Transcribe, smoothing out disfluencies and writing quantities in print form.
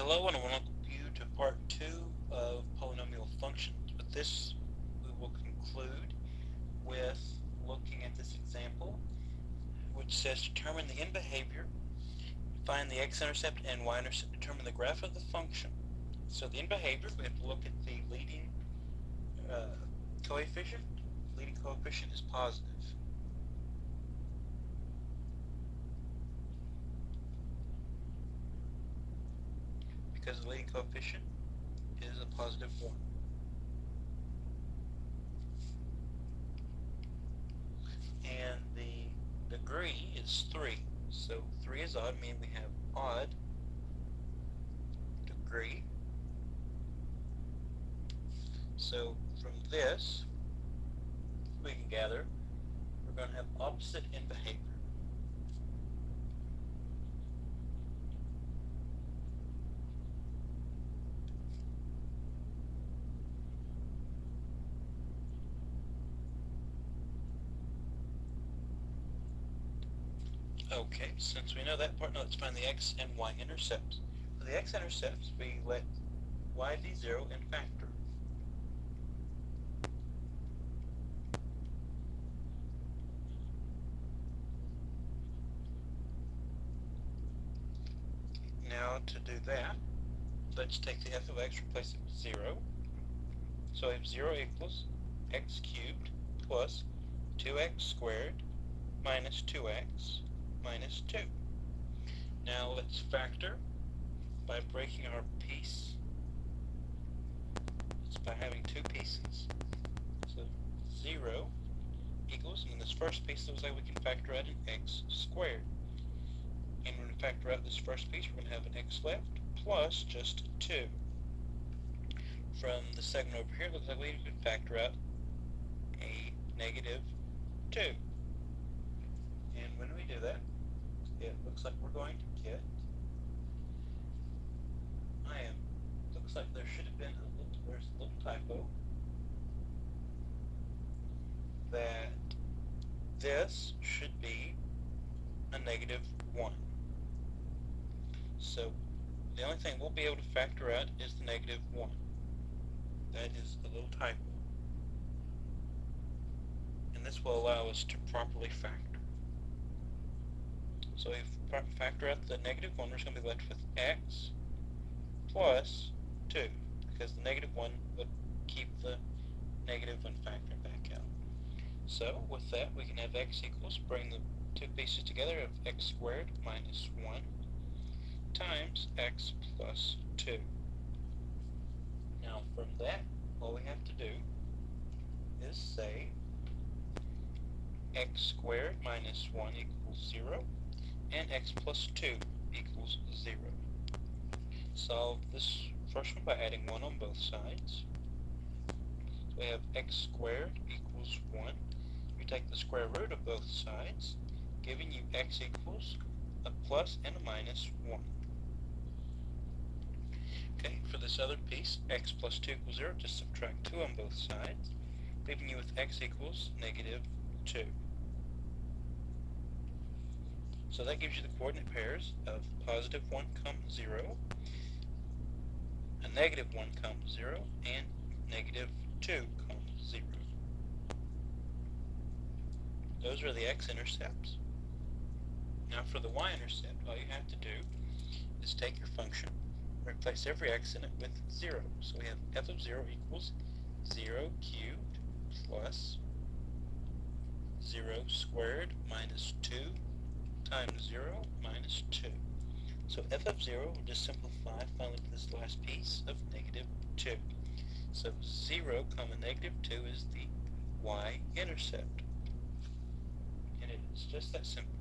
Hello, and I welcome you to part 2 of polynomial functions. With this, we will conclude with looking at this example, which says determine the end behavior, find the x-intercept and y-intercept, determine the graph of the function. So the end behavior, we have to look at the leading coefficient. The leading coefficient is positive. Because the leading coefficient is a positive 1. And the degree is 3. So 3 is odd, meaning we have odd degree. So from this, we can gather we're going to have opposite in behavior. Okay, since we know that part, now let's find the x and y intercepts. For the x intercepts, we let y be 0 and factor. Now to do that, let's take the f of x, replace it with 0. So I have 0 equals x cubed plus 2x squared minus 2x minus 2. Now let's factor by breaking our piece. It's by having two pieces. So 0 equals, and in this first piece looks like we can factor out an x squared. And when we factor out this first piece, we're going to have an x left plus just 2. From the segment over here, it looks like we can factor out a negative 2. And when we do that, it looks like we're going to get, looks like there should have been there's a little typo, that this should be a negative 1. So the only thing we'll be able to factor out is the negative 1. That is a little typo. And this will allow us to properly factor. So if we factor out the negative 1, we're just going to be left with x plus 2, because the negative 1 would keep the negative when factoring back out. So with that, we can have x equals, bring the two pieces together, of x squared minus 1 times x plus 2. Now from that, all we have to do is say x squared minus 1 equals 0, and x plus 2 equals 0. Solve this first one by adding 1 on both sides. So we have x squared equals 1. You take the square root of both sides, giving you x equals a plus and a minus 1. Okay, for this other piece, x plus 2 equals 0, just subtract 2 on both sides, leaving you with x equals negative 2. So that gives you the coordinate pairs of positive 1, 0, a negative 1, 0, and negative 2, 0. Those are the x-intercepts. Now for the y-intercept, all you have to do is take your function, replace every x in it with 0. So we have f of 0 equals 0 cubed plus 0 squared minus 2 times 0 minus 2. So f of 0 will just simplify finally to this last piece of negative 2. So 0, negative 2 is the y-intercept. And it is just that simple.